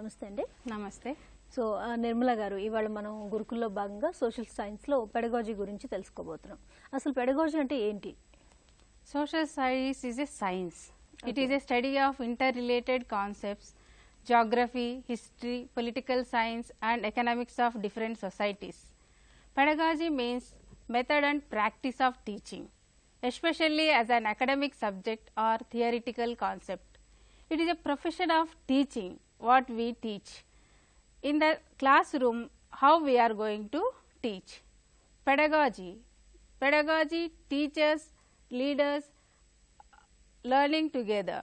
నమస్తే అండి. నమస్తే. సో నిర్మల గారు, ఇవాళ మనం గురుకుల్లో భాగంగా సోషల్ సైన్స్లో పెడగాజీ గురించి తెలుసుకోబోతున్నాం. అసలు పెడగాజీ అంటే ఏంటి? Social studies is a science. It is a study of interrelated concepts, geography, history, political science and economics of different societies. Pedagogy means method and practice of teaching, especially as an academic subject or theoretical concept. It is a profession of teaching what we teach. In the classroom, how we are going to teach. Pedagogy teachers, leaders learning together.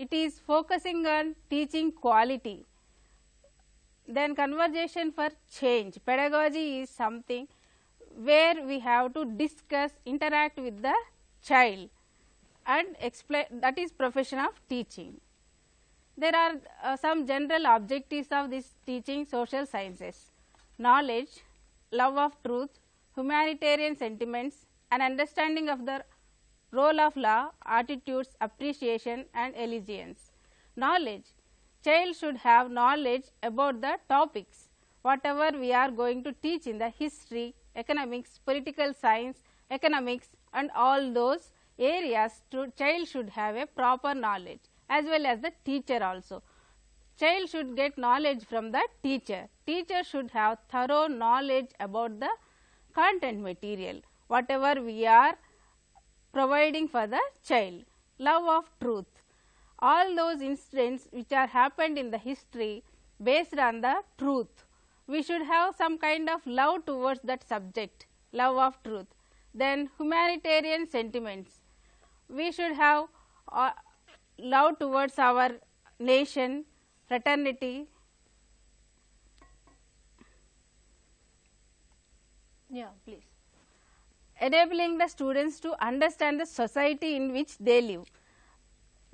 It is focusing on teaching quality. Then conversation for change. Pedagogy is something where we have to discuss, interact with the child and explain. That is profession of teaching. There are some general objectives of this teaching social sciences: knowledge, love of truth, humanitarian sentiments, and understanding of the role of law, attitudes, appreciation and allegiance. Knowledge. Child should have knowledge about the topics whatever we are going to teach in the history, economics, political science, economics and all those areas. Child should have a proper knowledge, as well as the teacher also. Child should get knowledge from the teacher. Teacher should have thorough knowledge about the content material whatever we are providing for the child. Love of truth. All those incidents which are happened in the history based on the truth. We should have some kind of love towards that subject, love of truth. Then humanitarian sentiments. We should have love towards our nation, fraternity. Yeah, please. Enabling the students to understand the society in which they live.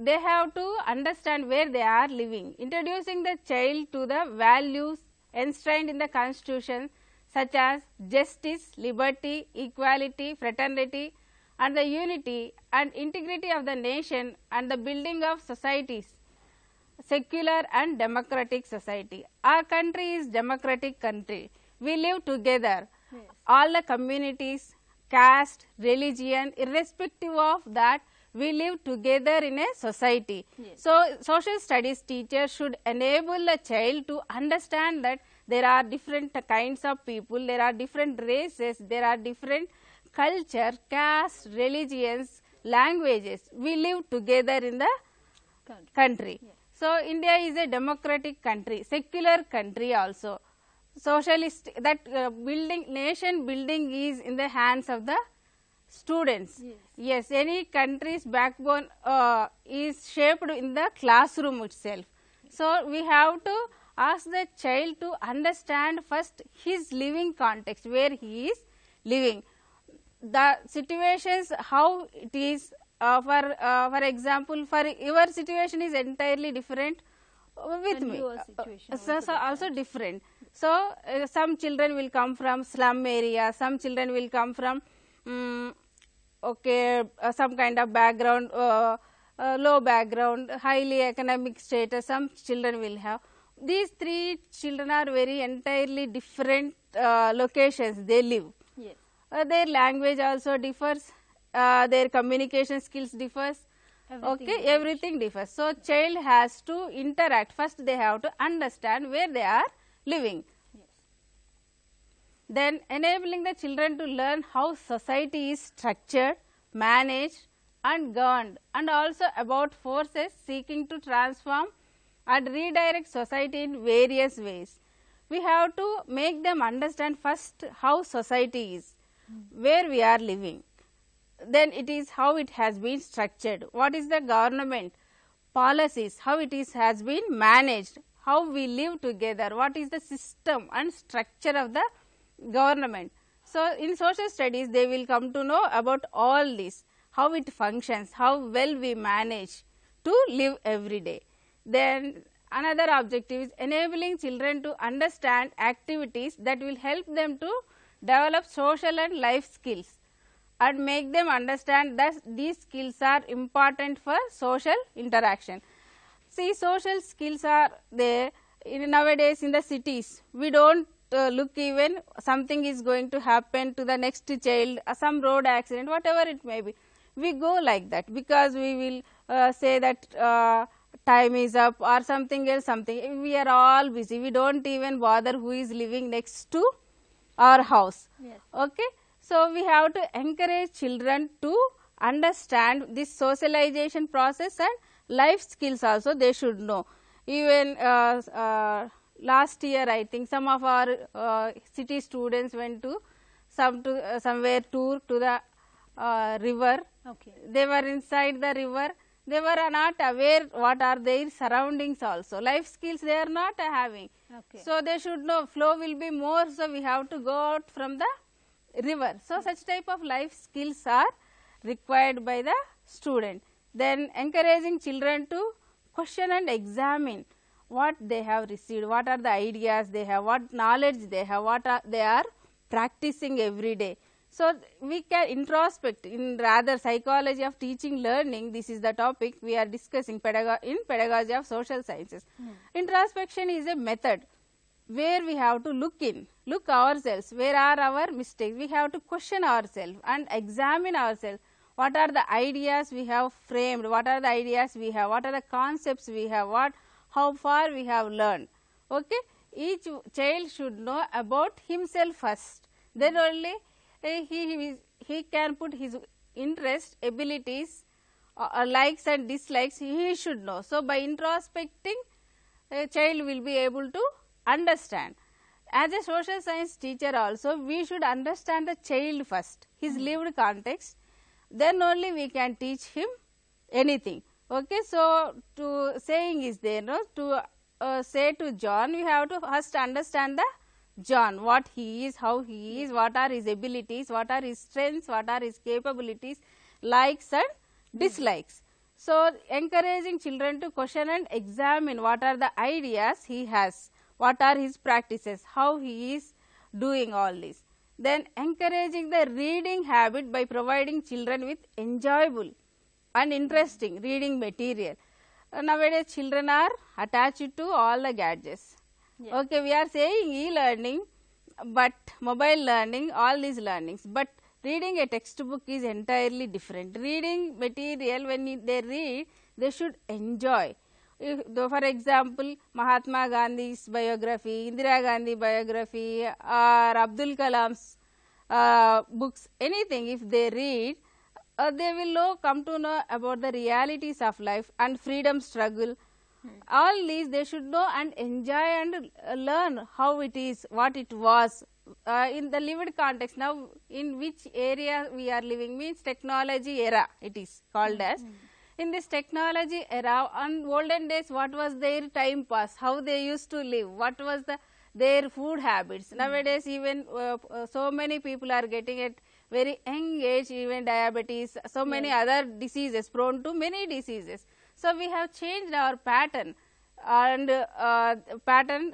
They have to understand where they are living. Introducing the child to the values enshrined in the constitution, such as justice, liberty, equality, fraternity and the unity and integrity of the nation and the building of societies, secular and democratic society. Our country is democratic country. We live together. Yes. All the communities, caste, religion, irrespective of that, we live together in a society. Yes. So social studies teacher should enable a child to understand that there are different kinds of people, there are different races, there are different culture, caste, religions, languages. We live together in the country. Yes. So India is a democratic country, secular country also. Socialist, that building, nation building is in the hands of the students. Yes. Yes, any country's backbone is shaped in the classroom itself. So we have to ask the child to understand first his living context, where he is living, the situations, how it is. For example, for your situation is entirely different with And me. your situation So also different. So some children will come from slum area, some children will come from some kind of background, low background, highly economic status. Some children will have. These three children are very entirely different locations they live. Yes. Their language also differs, their communication skills differs. Everything differs. So child has to interact. First they have to understand where they are living. Yes. Then enabling the children to learn how society is structured, managed and governed, and also about forces seeking to transform and redirect society in various ways. We have to make them understand first how society is, where we are living. Then it is how it has been structured, what is the government policies, how it is has been managed, how we live together, what is the system and structure of the government. So in social studies they will come to know about all this, how it functions, how well we manage to live every day. Then another objective is enabling children to understand activities that will help them to develop social and life skills and make them understand that these skills are important for social interaction. See, social skills are there nowadays in the cities, we don't look even something is going to happen to the next child, some road accident, whatever it may be. We go like that because we will say that time is up or something else, something. We are all busy. We don't even bother who is living next to our house. Yes. Okay. So, we have to encourage children to understand this socialization process and life skills also they should know. Even last year I think some of our city students went to somewhere tour to the river. Okay. They were inside the river. They were not aware what are their surroundings also. Life skills they are not having. Okay. So, they should know flow will be more. So, we have to go out from the river. So, such type of life skills are required by the student. Then encouraging children to question and examine what they have received, what are the ideas they have, what knowledge they have, what they are practicing every day. So, we can introspect in rather psychology of teaching learning. This is the topic we are discussing in pedagogy of social sciences. Introspection is a method where we have to look ourselves, where are our mistakes. We have to question ourselves and examine ourselves. What are the ideas we have framed, what are the ideas we have, what are the concepts we have, how far we have learned. Okay? Each child should know about himself first, then only he can put his interest, abilities, likes and dislikes he should know. So, by introspecting, a child will be able to understand. As a social science teacher also, we should understand the child first, his lived context, then only we can teach him anything. Okay. So, to saying is there, no, to say to John, we have to first understand the John, what he is, how he is, what are his abilities, what are his strengths, what are his capabilities, likes and dislikes. So, encouraging children to question and examine what are the ideas he has, what are his practices, how he is doing all this. Then encouraging the reading habit by providing children with enjoyable and interesting reading material. Nowadays children are attached to all the gadgets. Yes. Okay, we are saying e-learning, but mobile learning, all these learnings, but reading a textbook is entirely different. Reading material, when they read, they should enjoy. For example, Mahatma Gandhi's biography, Indira Gandhi biography, or Abdul Kalam's books, anything if they read, they will come to know about the realities of life and freedom struggle. All these they should know and enjoy and learn how it is, what it was in the lived context. Now, in which area we are living means technology era it is called as. In this technology era, on olden days, what was their time pass, how they used to live, what was their food habits. Nowadays, even so many people are getting at very young age, even diabetes, so many other diseases, prone to many diseases. So, we have changed our pattern and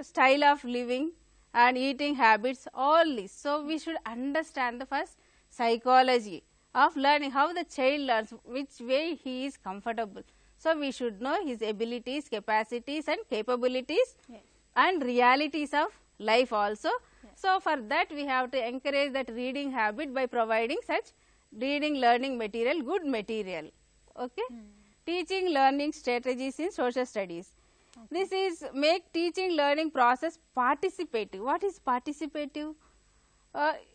style of living and eating habits, all this. So, we should understand the first psychology of learning, how the child learns, which way he is comfortable. So, we should know his abilities, capacities and capabilities and realities of life also. So, for that we have to encourage that reading habit by providing such reading learning material, good material. Okay. Teaching learning strategies in social studies. This is make teaching learning process participative. What is participative?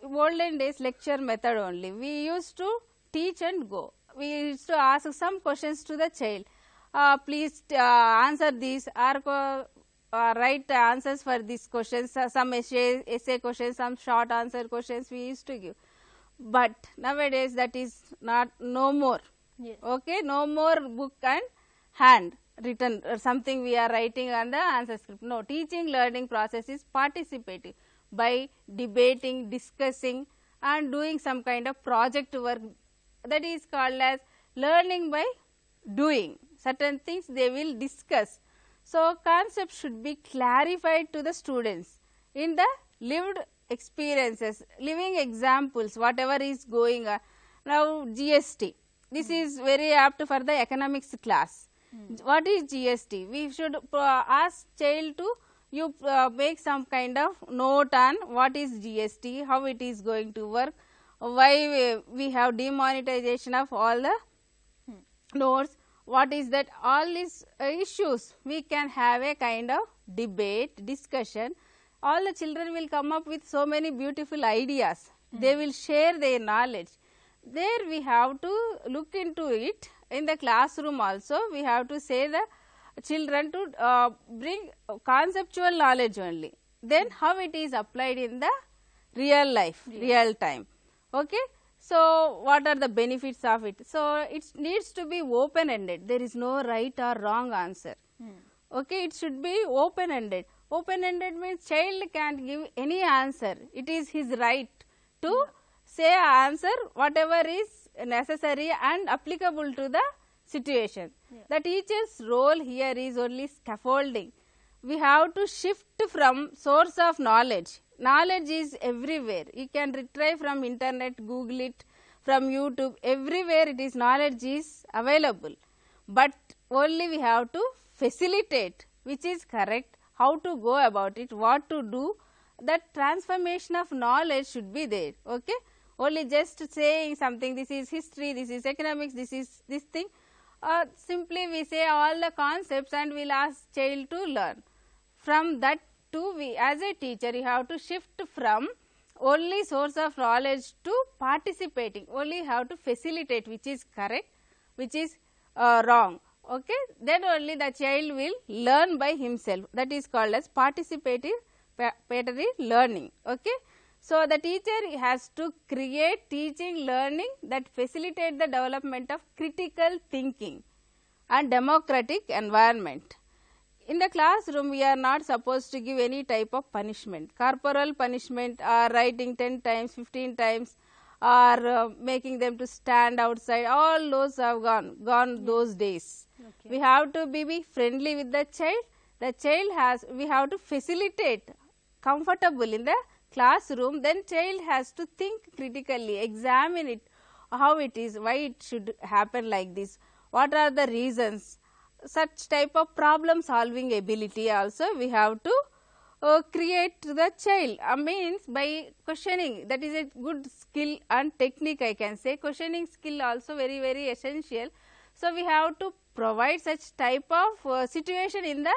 Olden days lecture method only. We used to teach and go. We used to ask some questions to the child. Please answer these or write answers for these questions. Some essay questions, some short answer questions we used to give. But nowadays that is no more. Yes. Okay, no more book and hand written or something we are writing on the answer script. No, teaching learning process is participative by debating, discussing and doing some kind of project work, that is called as learning by doing. Certain things they will discuss. So, concepts should be clarified to the students in the lived experiences, living examples, whatever is going on. Now, GST, this is very apt for the economics class. What is GST? We should ask child to you make some kind of note on what is GST, how it is going to work, why we have demonetization of all the notes, what is that, all these issues we can have a kind of debate, discussion. All the children will come up with so many beautiful ideas, they will share their knowledge. There we have to look into it. In the classroom also we have to say the children to bring conceptual knowledge only, then how it is applied in the real life, real time. Okay. So, what are the benefits of it? So, it needs to be open ended, there is no right or wrong answer. Okay, it should be open ended. Open ended means child can give any answer, it is his right to say answer whatever is necessary and applicable to the situation. The teacher's role here is only scaffolding. We have to shift from source of knowledge. Knowledge is everywhere. You can retrieve from internet, Google it, from YouTube, everywhere it is, knowledge is available. But only we have to facilitate which is correct, how to go about it, what to do. That transformation of knowledge should be there. Okay? Only just saying something, this is history, this is economics, this is this thing. Simply we say all the concepts and we will ask child to learn. From that to we as a teacher you have to shift from only source of knowledge to participating, only you have to facilitate which is correct, which is wrong. Okay? Then only the child will learn by himself, that is called as participatory learning. Okay? So, the teacher has to create teaching learning that facilitate the development of critical thinking and democratic environment. In the classroom, we are not supposed to give any type of punishment, corporal punishment or writing 10 times, 15 times or making them to stand outside, all those have gone those days. Okay. We have to be friendly with the child has, we have to facilitate comfortable in the classroom, then child has to think critically, examine it, how it is, why it should happen like this, what are the reasons. Such type of problem solving ability also we have to create to the child, means by questioning, that is a good skill and technique I can say. Questioning skill also very essential. So, we have to provide such type of situation in the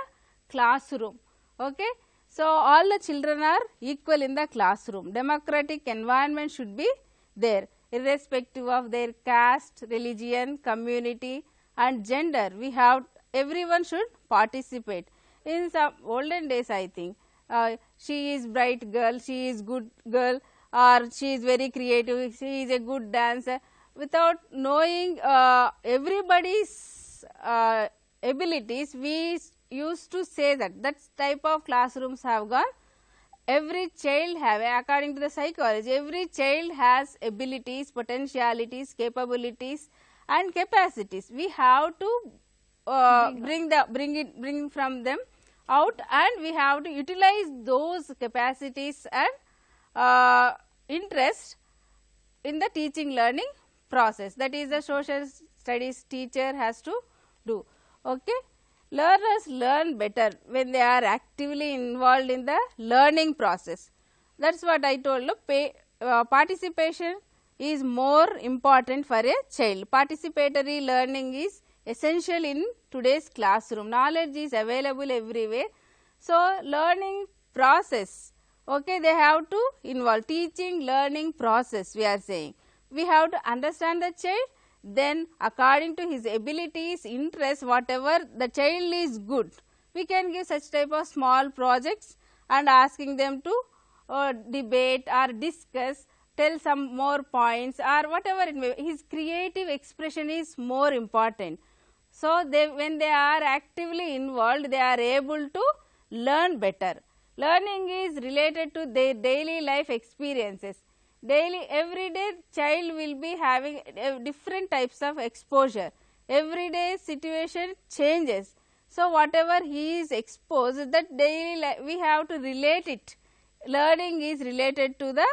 classroom. Okay? So, all the children are equal in the classroom, democratic environment should be there irrespective of their caste, religion, community and gender. We have, everyone should participate. In some olden days I think, she is bright girl, she is good girl or she is very creative, she is a good dancer. Without knowing everybody's abilities, we used to say that type of classrooms have gone. Every child have, according to the psychology, every child has abilities, potentialities, capabilities and capacities. We have to bring from them out and we have to utilize those capacities and interest in the teaching learning process. That is the social studies teacher has to do. Okay? Learners learn better when they are actively involved in the learning process. That is what I told you. Participation is more important for a child. Participatory learning is essential in today's classroom. Knowledge is available everywhere. So, learning process, okay, they have to involve teaching learning process we are saying. We have to understand the child, then according to his abilities, interests, whatever the child is good, we can give such type of small projects and asking them to debate or discuss, tell some more points or whatever it may be. His creative expression is more important. So, when they are actively involved, they are able to learn better. Learning is related to their daily life experiences. Everyday child will be having different types of exposure. Everyday situation changes. So, whatever he is exposed, that daily life we have to relate it. Learning is related to the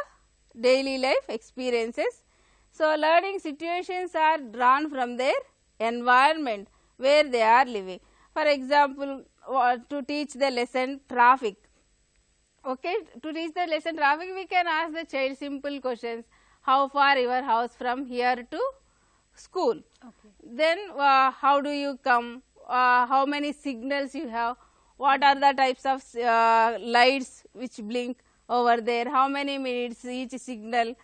daily life experiences. So, learning situations are drawn from their environment where they are living. For example, to teach the lesson traffic. Okay, to teach the lesson traffic, we can ask the child simple questions. How far your house from here to school? Okay. Then how do you come? How many signals you have? What are the types of lights which blink over there? How many minutes each signal?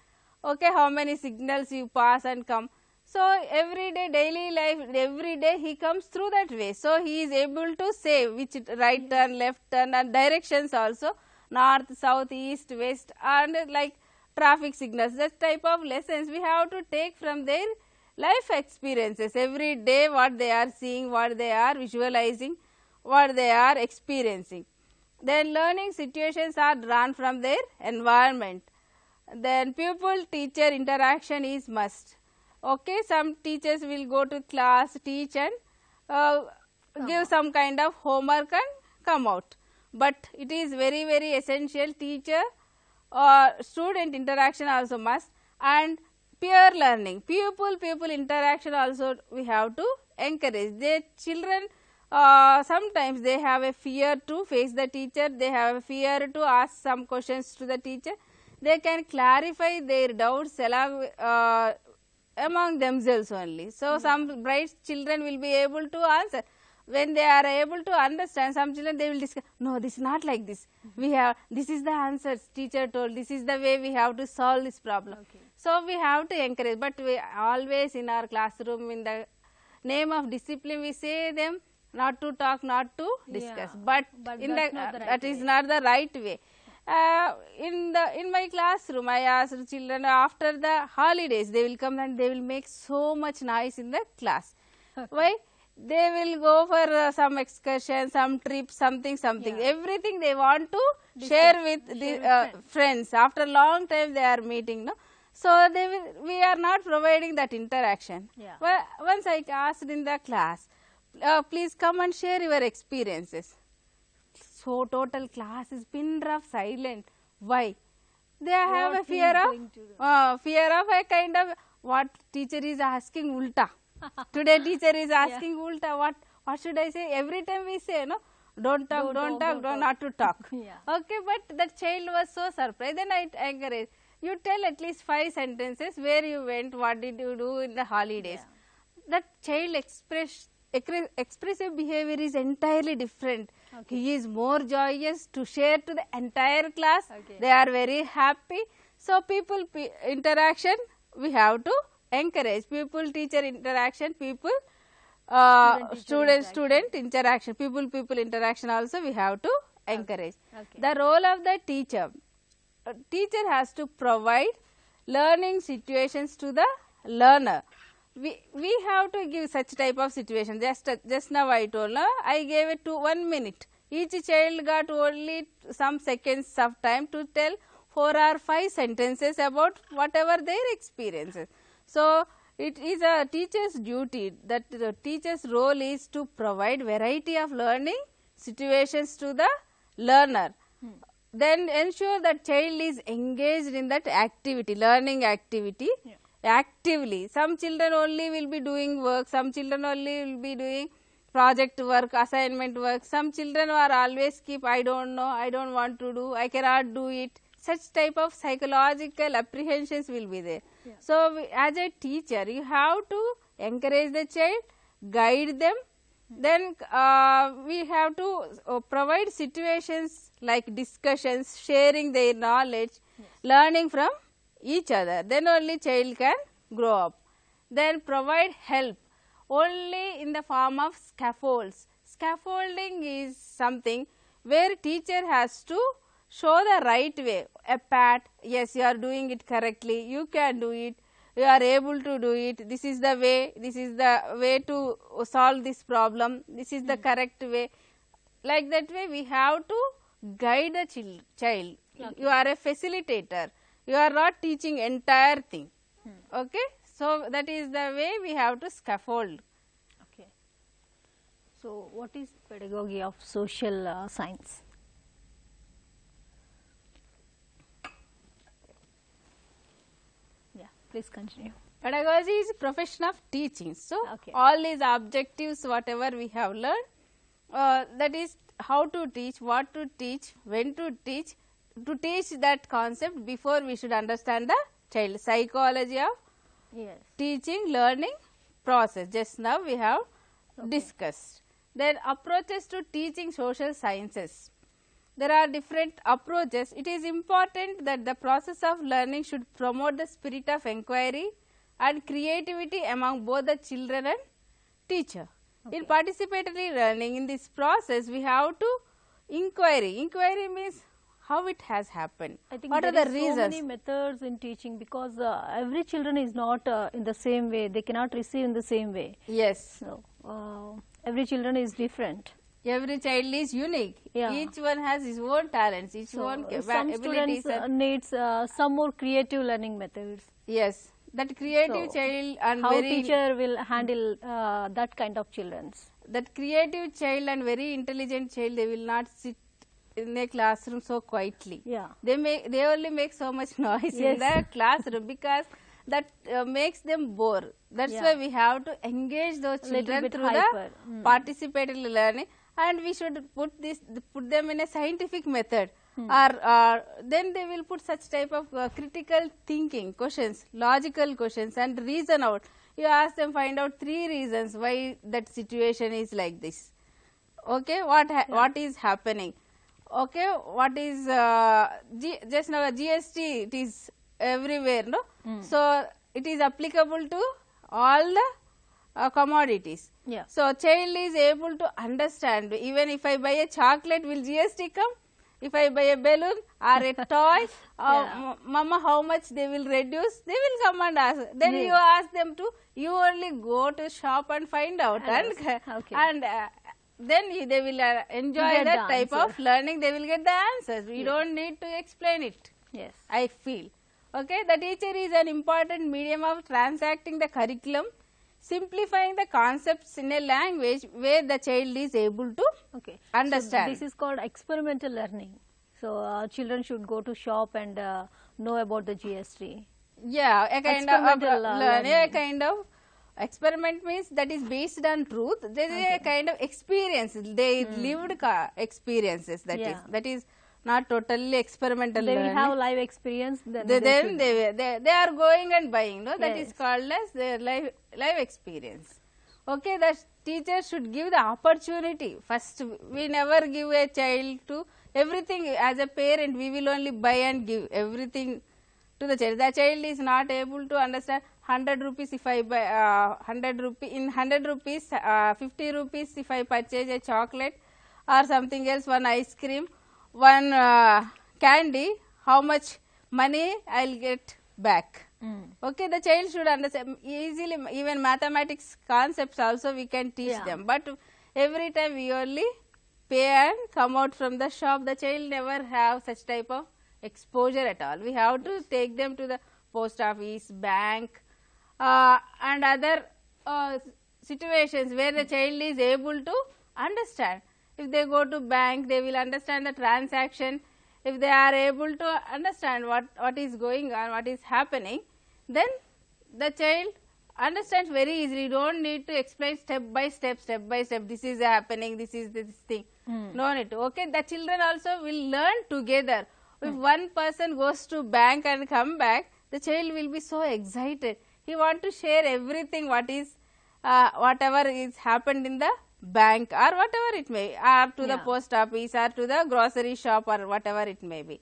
Okay, how many signals you pass and come? So every day, daily life, every day he comes through that way. So he is able to say which right turn, left turn, and directions also, north, south, east, west, and like traffic signals. That type of lessons we have to take from their life experiences. Every day what they are seeing, what they are visualizing, what they are experiencing. Then learning situations are drawn from their environment. Then pupil teacher interaction is must. Okay, some teachers will go to class, teach, and give some kind of homework and come out. But it is very, very essential teacher student interaction also must, and peer learning, pupil interaction also we have to encourage. The children sometimes they have a fear to face the teacher, they have a fear to ask some questions to the teacher. They can clarify their doubts along among themselves only. So some bright children will be able to answer. When they are able to understand, some children they will discuss, no, this is not like this. We have, this is the answers teacher told, this is the way we have to solve this problem. Okay. So we have to encourage, but we always in our classroom, in the name of discipline, we say them not to talk, not to discuss. But in the that is not the right way. In my classroom, I asked children, after the holidays they will come and they will make so much noise in the class. Okay. Why? They will go for some excursion, some trip, something. Everything they want to share with the friends. After long time they are meeting, no. So they will, we are not providing that interaction. Yeah. Well, once I asked in the class, please come and share your experiences. So total class is pin drop silent. Why? They have a fear of a kind of what teacher is asking ulta. Today teacher is asking ulta. What should I say? Every time we say no, don't talk, not to talk. Yeah. Okay, but that child was so surprised. Then I encourage you, tell at least 5 sentences where you went, what did you do in the holidays. Yeah. That child expressive behavior is entirely different. Okay. He is more joyous to share to the entire class. Okay. They are very happy. So people interaction we have to encourage. Pupil teacher interaction, pupil student interaction, pupil interaction also we have to encourage. Okay. The role of the teacher has to provide learning situations to the learner. We have to give such type of situation. Just now I told, no? I gave it to 1 minute. Each child got only some seconds of time to tell 4 or 5 sentences about whatever their experiences. So it is a teacher's duty, that the teacher's role is to provide variety of learning situations to the learner. Then ensure that child is engaged in that activity, learning activity. Yeah. Actively. Some children only will be doing work, some children only will be doing project work, assignment work. Some children are always keep, I don't know, I don't want to do, I cannot do it. Such type of psychological apprehensions will be there. Yeah. So as a teacher, you have to encourage the child, guide them. Then we have to provide situations like discussions, sharing their knowledge, learning from each other. Then only child can grow up. Then provide help only in the form of scaffolds. Scaffolding is something where teacher has to show the right way. A pat, yes, you are doing it correctly, you can do it, you are able to do it, this is the way to solve this problem, this is the correct way. Like that way we have to guide the child. Okay. You are a facilitator, you are not teaching entire thing. Okay. So that is the way we have to scaffold. Okay. So what is pedagogy of social science? Please continue. Pedagogy is a profession of teaching. So, okay. All these objectives whatever we have learned, that is how to teach, what to teach, when to teach that concept before we should understand the child. Psychology of Yes. teaching learning process, just now we have discussed. Then approaches to teaching social sciences. There are different approaches. It is important that the process of learning should promote the spirit of inquiry and creativity among both the children and teacher. In participatory learning, in this process we have to inquiry. Inquiry means how it has happened. I think what are there the is reasons? so many methods in teaching, because every children is not in the same way. They cannot receive in the same way. Yes. So every children is different. Every child is unique. Yeah. Each one has his own talents, his So own some abilities. students needs some more creative learning methods. Yes, that creative So, child and How very teacher will handle that kind of children? that creative child and very intelligent child, they will not sit in a classroom so quietly. Yeah. They only make so much noise in the classroom, because that makes them bore. That's Yeah. why we have to engage those Little children bit through hyper. the participatory learning, and we should put them in a scientific method, or then they will put such type of critical thinking questions, logical questions, and reason out. You ask them, find out 3 reasons why that situation is like this. Okay, what is happening? Okay, what is just now GST? It is everywhere, no? So it is applicable to all the commodities. Yeah. So child is able to understand. Even if I buy a chocolate, will GST come? If I buy a balloon or a toy, mama, how much they will reduce? They will come and ask. Then you ask them to. You only go to shop and find out, and then they will enjoy that type of learning. They will get the answers. We don't need to explain it. Yes. I feel. Okay, the teacher is an important medium of transacting the curriculum, simplifying the concepts in a language where the child is able to understand. So this is called experimental learning. So children should go to shop and know about the GST. Yeah, a kind of learning. A kind of experiment means that is based on truth. There is a kind of experience. They lived experiences. That is not totally experimental They learning. will have live experience. Then they are going and buying. No, that is called as their live experience. Okay, the teacher should give the opportunity. First, we never give a child to everything. As a parent, we will only buy and give everything to the child. The child is not able to understand 100 rupees if I buy 100 rupees, in 100 rupees 50 rupees if I purchase a chocolate or something else, one ice cream, one candy, how much money I will get back. Okay, the child should understand easily. Even mathematics concepts also we can teach them, but every time we only pay and come out from the shop. The child never have such type of exposure at all. We have to take them to the post office, bank, and other situations where the child is able to understand. If they go to bank, they will understand the transaction. If they are able to understand what is going on, what is happening, then the child understands very easily. You don't need to explain step by step. This is happening, this is this thing. No need to. Okay, the children also will learn together. If one person goes to bank and come back, the child will be so excited. He want to share everything what is whatever is happened in the bank or whatever it may be, or to the post office or to the grocery shop or whatever it may be.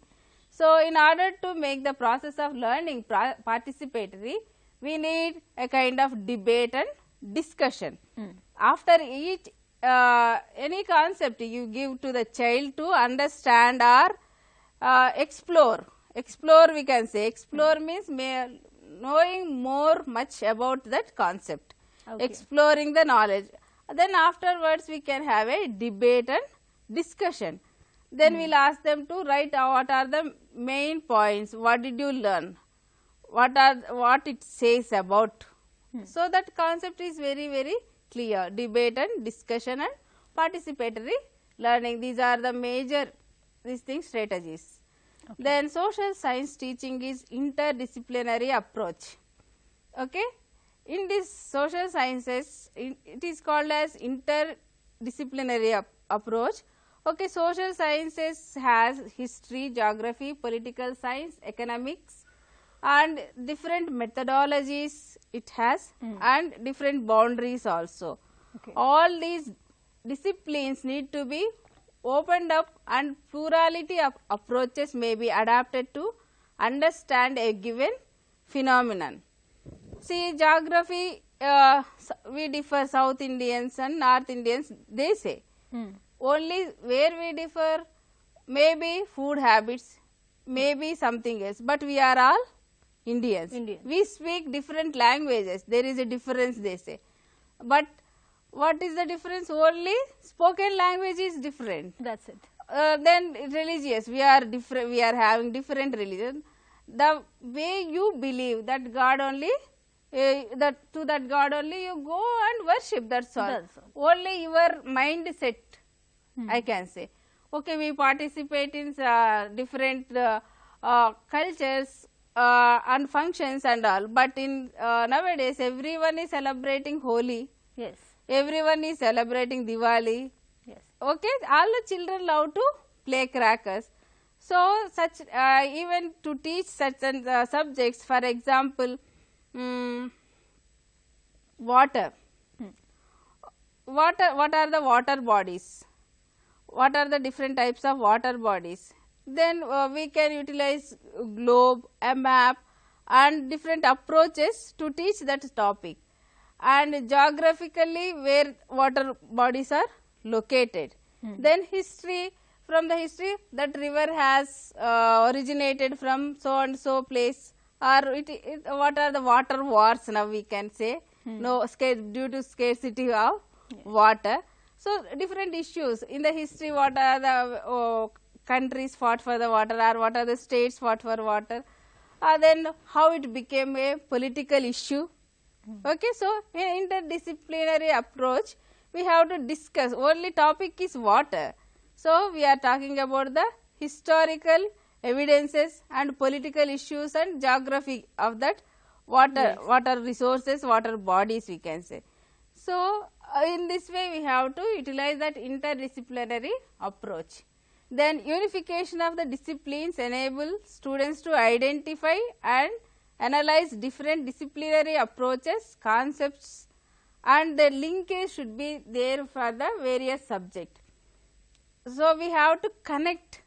So in order to make the process of learning participatory, we need a kind of debate and discussion. After each any concept you give to the child to understand or explore we can say. Explore means knowing much about that concept, exploring the knowledge. Then afterwards we can have a debate and discussion. Then we'll ask them to write what are the main points, what did you learn, what it says about. So that concept is very, very clear. Debate and discussion and participatory learning, these are the major strategies. Then social science teaching is interdisciplinary approach. Okay, in this social sciences it is called as interdisciplinary approach. Okay, social sciences has history, geography, political science, economics, and different methodologies it has and different boundaries also. Okay. All these disciplines need to be opened up and plurality of approaches may be adapted to understand a given phenomenon. See, geography, we differ, South Indians and North Indians, they say. Only where we differ, maybe food habits, maybe something else, but we are all Indians. We speak different languages, there is a difference, they say. But what is the difference? Only spoken language is different. That's it. Then religious, we are different, we are having different religion. The way you believe that God only, to that God only you go and worship, that's all. Only your mindset, I can say. Okay, we participate in different cultures and functions and all, but in nowadays everyone is celebrating Holi. Yes. Everyone is celebrating Diwali. Yes. Okay, all the children love to play crackers. So, such even to teach such subjects, for example, water. What are the water bodies? What are the different types of water bodies? Then we can utilize globe, a map, and different approaches to teach that topic. And geographically where water bodies are located. Then history, from the history that river has originated from so and so place, or what are the water wars now we can say, due to scarcity of water. So, different issues in the history, what are the countries fought for the water, or what are the states fought for water, then how it became a political issue. Okay, so in interdisciplinary approach, we have to discuss, only topic is water. So, we are talking about the historical evidences and political issues and geography of that water, water resources, water bodies we can say. So, in this way we have to utilize that interdisciplinary approach. Then unification of the disciplines enable students to identify and analyze different disciplinary approaches, concepts, and the linkage should be there for the various subjects. So, we have to connect,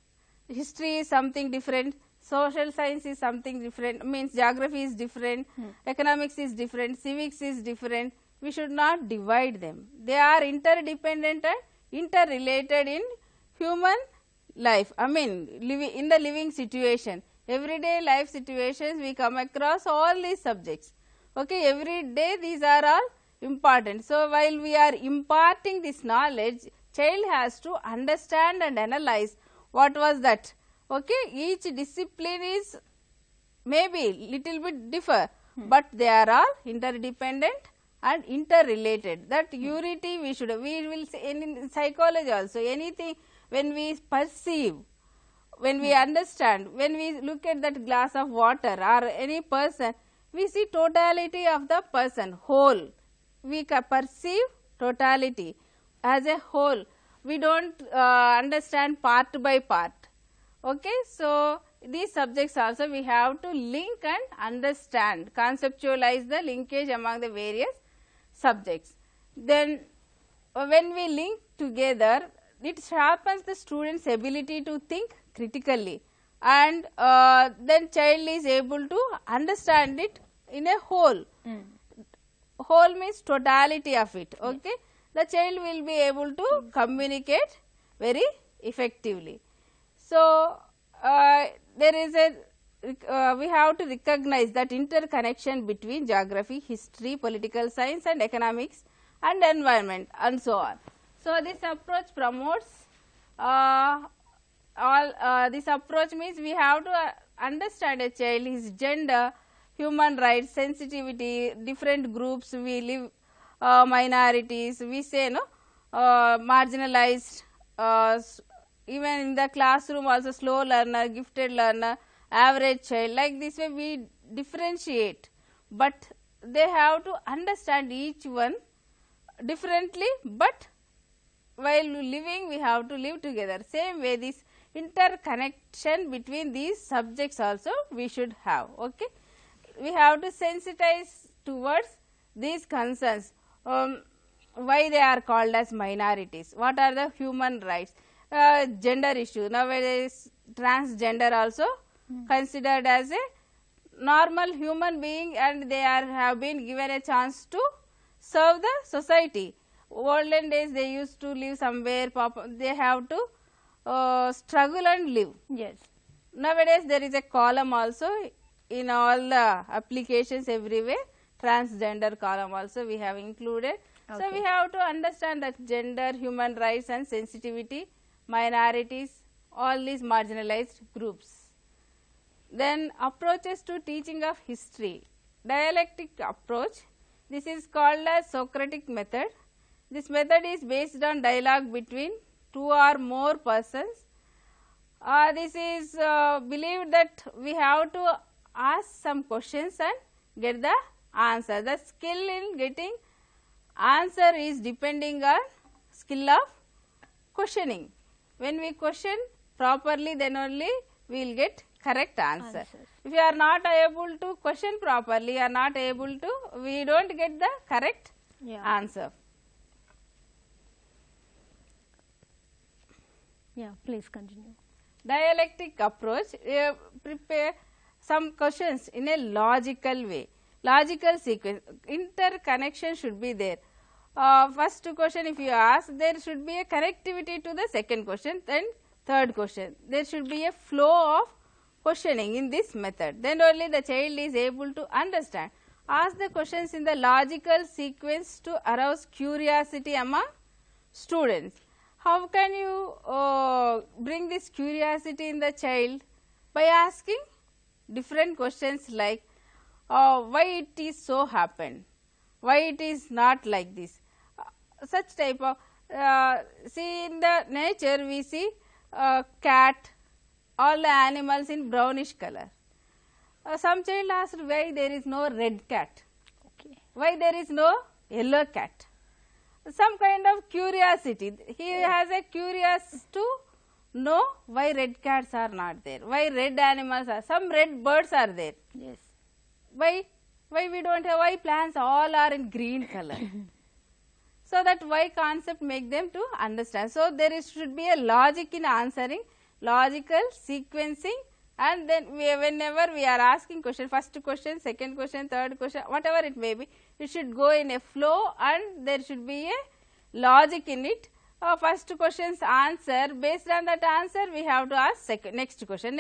history is something different, social science is something different, means geography is different, economics is different, civics is different. We should not divide them. They are interdependent and interrelated in human life, I mean in the living situation. Everyday life situations we come across all these subjects. Okay, every day these are all important. So, while we are imparting this knowledge, child has to understand and analyze what was that. Okay, each discipline is maybe little bit differ, but they are all interdependent and interrelated. That unity we will say in psychology also, anything when we perceive, when we understand, when we look at that glass of water or any person, we see totality of the person, whole. We perceive totality as a whole. We don't understand part by part. Okay, so these subjects also we have to link and understand, conceptualize the linkage among the various subjects. Then when we link together, it sharpens the student's ability to think critically, and then child is able to understand it in a whole. Whole means totality of it. Okay, the child will be able to communicate very effectively. So, there is a we have to recognize that interconnection between geography, history, political science and economics and environment and so on. So, this approach promotes this approach means we have to understand a child, his gender, human rights, sensitivity, different groups we live, minorities, we say marginalized, even in the classroom also slow learner, gifted learner, average child, like this way we differentiate, but they have to understand each one differently, but while living we have to live together. Same way this interconnection between these subjects also we should have. Okay, we have to sensitize towards these concerns. Why they are called as minorities, what are the human rights, gender issue. Nowadays transgender also considered as a normal human being, and they have been given a chance to serve the society. Olden days they used to live somewhere, they have to struggle and live. Yes. Nowadays there is a column also in all the applications everywhere, transgender column also we have included. Okay. So we have to understand that gender, human rights and sensitivity, minorities, all these marginalized groups. Then approaches to teaching of history. Dialectic approach, this is called as Socratic method. This method is based on dialogue between two or more persons. This is believed that we have to ask some questions and get the answer. The skill in getting answer is depending on skill of questioning. When we question properly, then only we will get correct answer. If you are not able to question properly, you are not able to, we don't get the correct answer. Yeah, please continue. Dialectic approach, prepare some questions in a logical way, logical sequence, interconnection should be there. First question if you ask, there should be a connectivity to the second question, then third question. There should be a flow of questioning in this method, then only the child is able to understand. Ask the questions in the logical sequence to arouse curiosity among students. How can you bring this curiosity in the child? By asking different questions like why it is so happened, why it is not like this, such type of see in the nature we see cat, all the animals in brownish color. Some child asked why there is no red cat, okay, why there is no yellow cat. Some kind of curiosity, he has a curious to know why red cats are not there, why red animals are, some red birds are there. Yes. Why we don't have, why plants all are in green color. So that why concept make them to understand. So there should be a logic in answering, logical sequencing, and then whenever we are asking question, first question, second question, third question, whatever it may be, it should go in a flow and there should be a logic in it. First question's answer, based on that answer we have to ask next question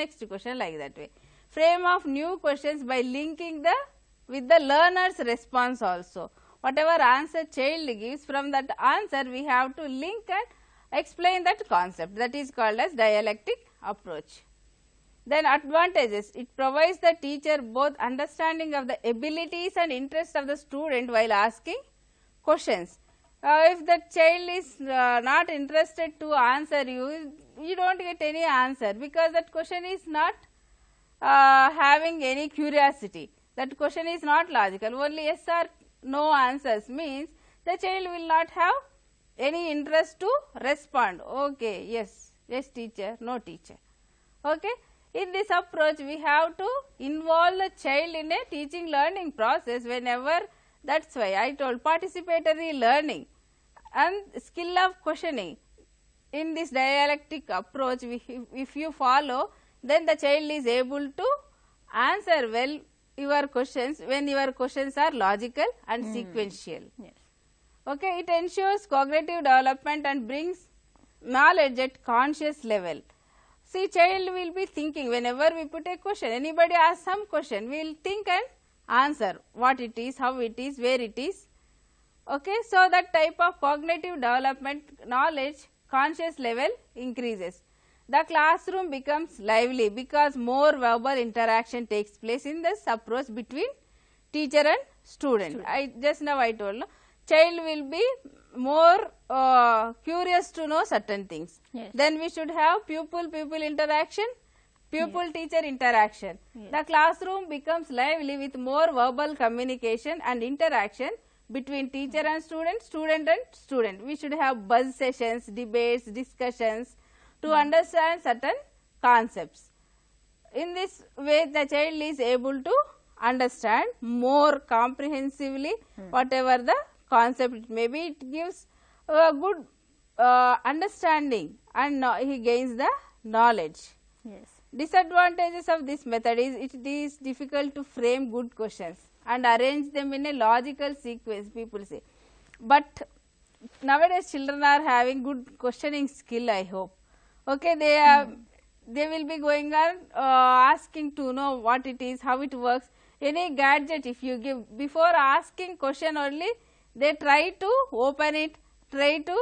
like that way. Frame of new questions by linking with the learner's response also. Whatever answer child gives, from that answer we have to link and explain that concept, that is called as dialectic approach. Then advantages, it provides the teacher both understanding of the abilities and interest of the student while asking questions. If the child is not interested to answer you, you don't get any answer, because that question is not having any curiosity, that question is not logical. Only yes or no answers means the child will not have any interest to respond. Okay, yes teacher, no teacher. Okay, in this approach we have to involve the child in a teaching learning process whenever. That's why I told participatory learning and skill of questioning. In this dialectic approach, if you follow, then the child is able to answer well your questions when your questions are logical and sequential. Yes. Okay, it ensures cognitive development and brings knowledge at conscious level. See, child will be thinking whenever we put a question, anybody asks some question, we will think and answer what it is, how it is, where it is. Okay, so that type of cognitive development, knowledge, conscious level increases. The classroom becomes lively because more verbal interaction takes place in this approach between teacher and student. Just now I told, no? Child will be more curious to know certain things. Yes. Then we should have pupil-pupil interaction, pupil-teacher interaction. Yes. The classroom becomes lively with more verbal communication and interaction between teacher and student, student and student. We should have buzz sessions, debates, discussions to understand certain concepts. In this way, the child is able to understand more comprehensively whatever the concept it may be. It gives a good understanding and he gains the knowledge. Yes. Disadvantages of this method is it is difficult to frame good questions and arrange them in a logical sequence, people say. But nowadays children are having good questioning skill, I hope. Okay, they will be going on asking to know what it is, how it works. Any gadget if you give, before asking question only, they try to open it, try to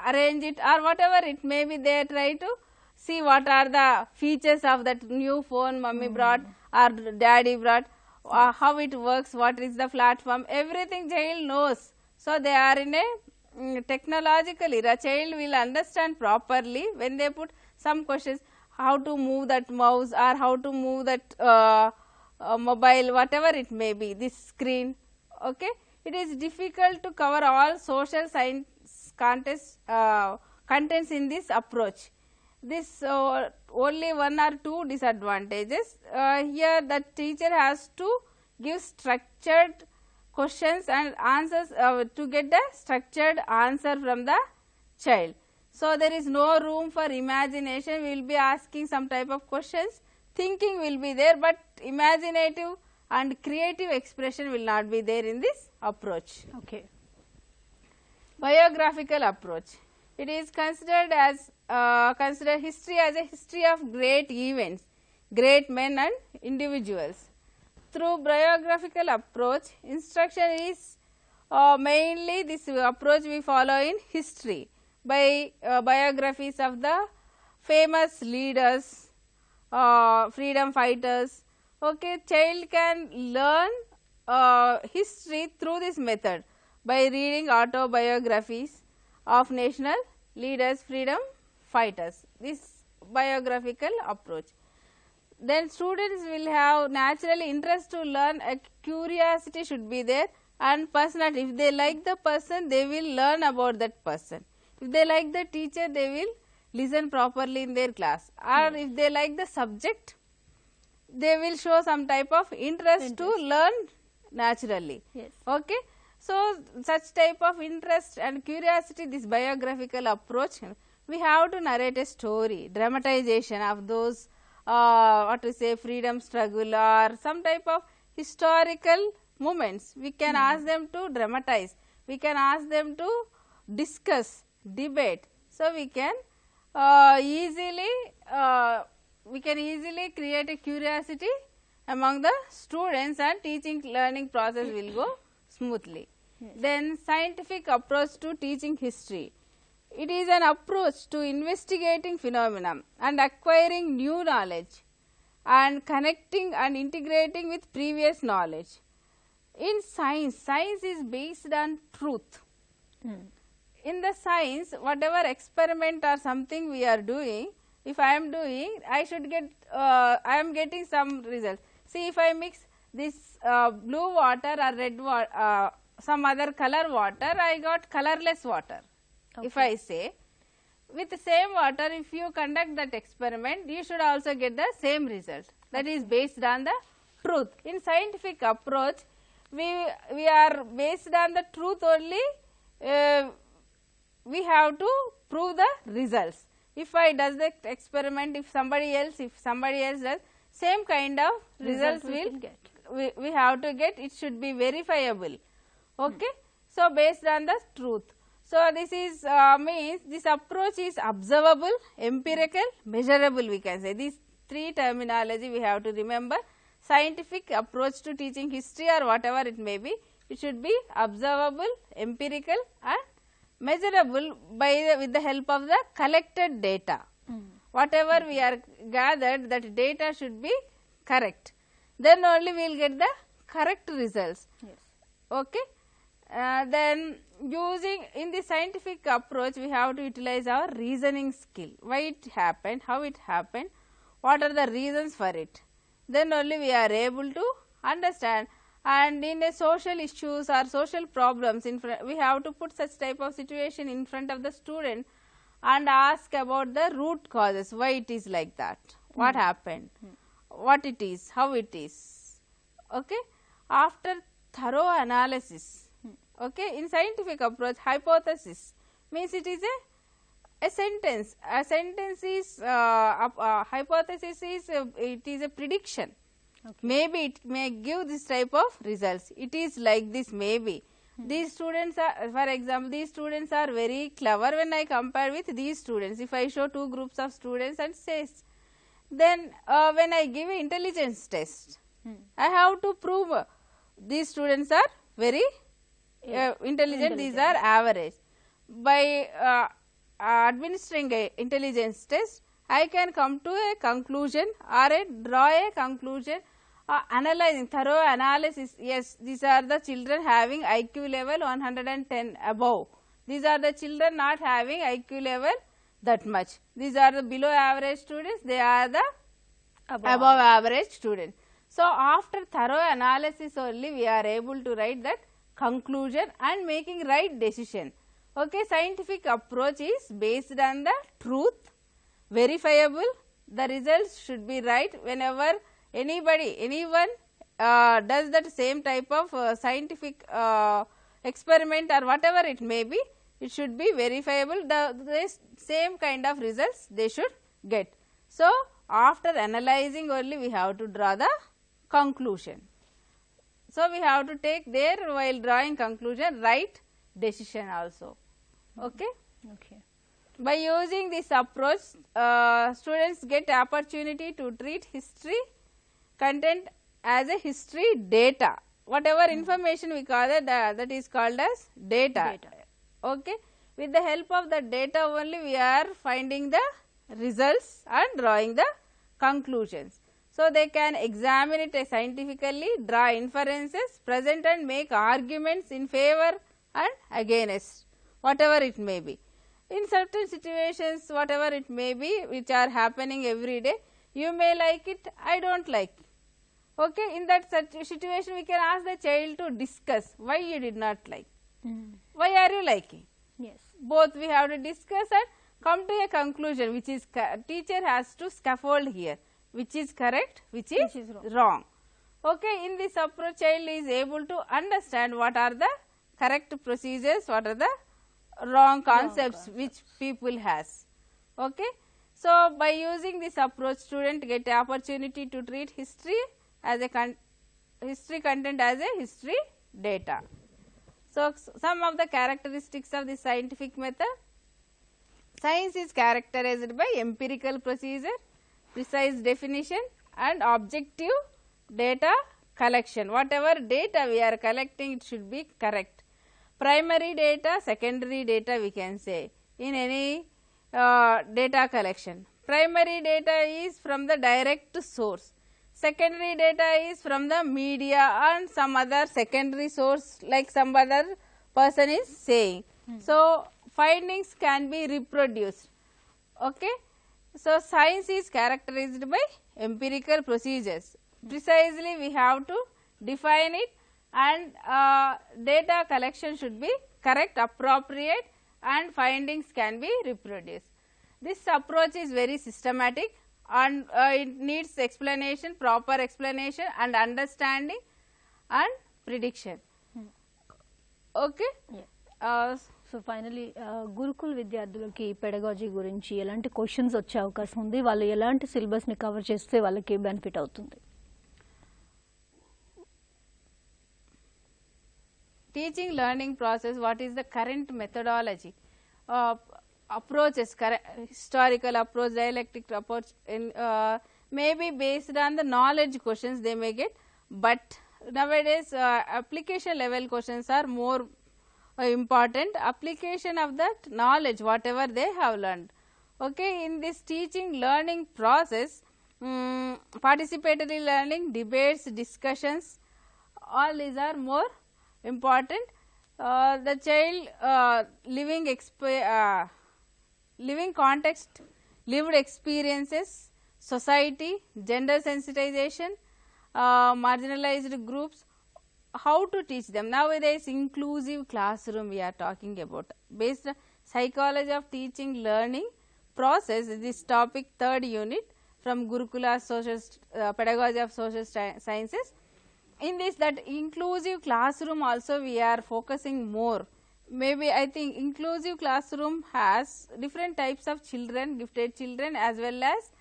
arrange it or whatever it may be, they try to see what are the features of that new phone mummy brought or daddy brought, how it works, what is the platform, everything child knows. So, they are in a technological era. Child will understand properly when they put some questions, how to move that mouse or how to move that mobile, whatever it may be, this screen. Okay. It is difficult to cover all social science contents in this approach. This only one or two disadvantages. Here the teacher has to give structured questions and answers to get the structured answer from the child. So, there is no room for imagination. We will be asking some type of questions, thinking will be there, but imaginative and creative expression will not be there in this approach. Okay. Biographical approach. It is considered as consider history as a history of great events, great men and individuals. Through biographical approach, instruction is mainly this approach we follow in history by biographies of the famous leaders, freedom fighters. Okay, child can learn history through this method by reading autobiographies of national leaders, freedom fighters, this biographical approach. Then students will have naturally interest to learn, a curiosity should be there and personality. If they like the person, they will learn about that person. If they like the teacher, they will listen properly in their class, or if they like the subject, they will show some type of interest to learn naturally. Yes. Okay. So, such type of interest and curiosity, this biographical approach, we have to narrate a story, dramatization of those what to say, freedom struggle or some type of historical moments. We can ask them to dramatize, we can ask them to discuss, debate. So, we can easily create a curiosity among the students and teaching learning process will go smoothly. Yes. Then scientific approach to teaching history. It is an approach to investigating phenomena and acquiring new knowledge and connecting and integrating with previous knowledge. In science, science is based on truth. In the science, whatever experiment or something we are doing, if I am doing, I should get, I am getting some results. See, if I mix this blue water or red water, some other color water, I got colorless water. Okay. If I say, with the same water, if you conduct that experiment, you should also get the same result. That is based on the truth. In scientific approach, we are based on the truth only. We have to prove the results. If I does the experiment, if somebody else does, same kind of results we have to get. It should be verifiable. Okay. So, based on the truth. So, this is means this approach is observable, empirical, measurable, we can say. These three terminology we have to remember. Scientific approach to teaching history or whatever it may be, it should be observable, empirical and measurable with the help of the collected data. Whatever we are gathered, that data should be correct. Then only we will get the correct results. Yes. Okay. Then using in the scientific approach, we have to utilize our reasoning skill. Why it happened, how it happened, what are the reasons for it. Then only we are able to understand and in a social issues or social problems we have to put such type of situation in front of the student and ask about the root causes, why it is like that, what happened, what it is, how it is. Okay. After thorough analysis, okay, in scientific approach, hypothesis means it is a sentence. A sentence is hypothesis is it is a prediction. Okay. Maybe it may give this type of results. It is like this maybe. These students are, for example, these students are very clever when I compare with these students. If I show two groups of students and says, then when I give an intelligence test, I have to prove these students are very intelligent, these are average. By administering a intelligence test, I can come to a conclusion or draw a conclusion, analyzing thorough analysis. Yes, these are the children having IQ level 110 above. These are the children not having IQ level that much. These are the below average students, they are the above average students. So, after thorough analysis only we are able to write that conclusion and making right decision. Okay, scientific approach is based on the truth, verifiable, the results should be right. Whenever anyone does that same type of scientific experiment or whatever it may be, it should be verifiable, the same kind of results they should get. So, after analyzing only we have to draw the conclusion. So, we have to take there while drawing conclusion right decision also. Okay. Okay. By using this approach, students get opportunity to treat history content as a history data. Whatever information we call it, that is called as data. Okay. With the help of the data only we are finding the results and drawing the conclusions. So, they can examine it scientifically, draw inferences, present and make arguments in favor and against, whatever it may be. In certain situations, whatever it may be, which are happening every day, you may like it, I do not like. Okay. In that such situation, we can ask the child to discuss why you did not like, why are you liking. Yes. Both we have to discuss and come to a conclusion, which is teacher has to scaffold here, which is correct, which is wrong. Okay. In this approach, child is able to understand what are the correct procedures, what are the wrong concepts which people has. Okay. So, by using this approach, student get opportunity to treat history as a history content as a history data. So, some of the characteristics of the scientific method. Science is characterized by empirical procedure, precise definition and objective data collection. Whatever data we are collecting, it should be correct. Primary data, secondary data we can say in any data collection. Primary data is from the direct source, secondary data is from the media and some other secondary source like some other person is saying. So, findings can be reproduced. Okay. So, science is characterized by empirical procedures. Precisely we have to define it and data collection should be correct, appropriate and findings can be reproduced. This approach is very systematic and it needs explanation, proper explanation and understanding and prediction. Okay. Yeah. So finally Gurukul విద్యార్థులకి pedagogy గురించి ఎలాంటి questions వచ్చే అవకాశం ఉంది, వాళ్ళు ఎలాంటి సిలబస్ని cover చేస్తే వాళ్ళకి బెనిఫిట్ అవుతుంది? Teaching learning process, what is the current methodology, approaches, historical approach, dialectic approach, may be based on the knowledge questions they may get, but nowadays application level questions are more important, application of that knowledge whatever they have learned. Okay. In this teaching learning process, participatory learning, debates, discussions, all these are more important. The child living context, lived experiences, society, gender sensitization, marginalized groups, how to teach them. Nowadays, inclusive classroom we are talking about. Based on psychology of teaching learning process, this topic 3rd unit from Gurukula Pedagogy of Social Sciences. In this, that inclusive classroom also we are focusing more. Maybe I think inclusive classroom has different types of children, gifted children, as well as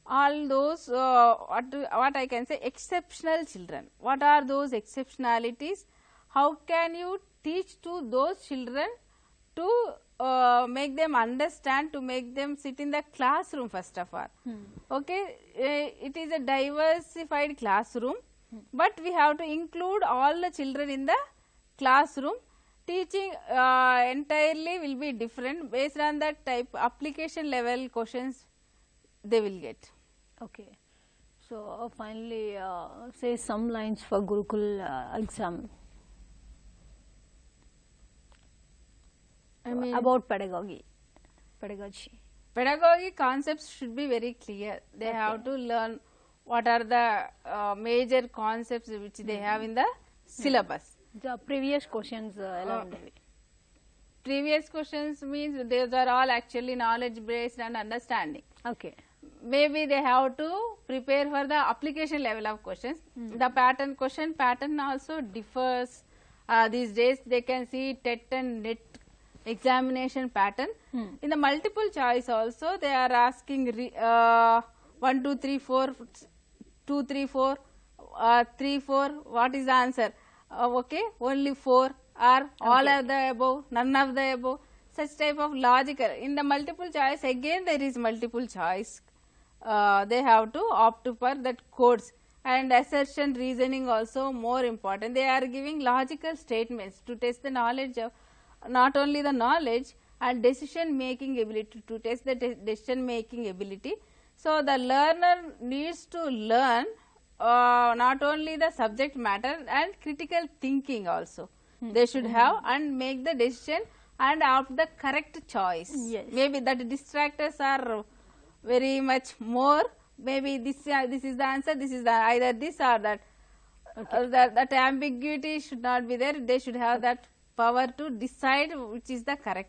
all those what I can say exceptional children. What are those exceptionalities? How can you teach to those children to make them understand, to make them sit in the classroom first of all. Okay, it is a diversified classroom, but we have to include all the children in the classroom. Teaching entirely will be different based on that type application level questions they will get. Okay. So, finally, say some lines for Gurukul exam. I mean, about pedagogy. Pedagogy concepts should be very clear. They have to learn what are the major concepts which they have in the syllabus. The previous questions, previous questions means those are all actually knowledge based and understanding. Okay. Maybe they have to prepare for the application level of questions. The question pattern also differs. These days they can see TET and NET examination pattern. In the multiple choice also they are asking 1, 2, 3, 4, 2, 3, 4, 3, 4, what is the answer? Okay, only 4 or all of the above, none of the above, such type of logical. In the multiple choice again there is multiple choice. They have to opt for that codes, and assertion reasoning also more important. They are giving logical statements to test the knowledge of not only the knowledge and decision making ability, to test the decision making ability. So, the learner needs to learn not only the subject matter and critical thinking also. They should have and make the decision and opt the correct choice. Yes. Maybe that distractors are very much more. Maybe this is the answer, this is the either this or that. That ambiguity should not be there. They should have that power to decide which is the correct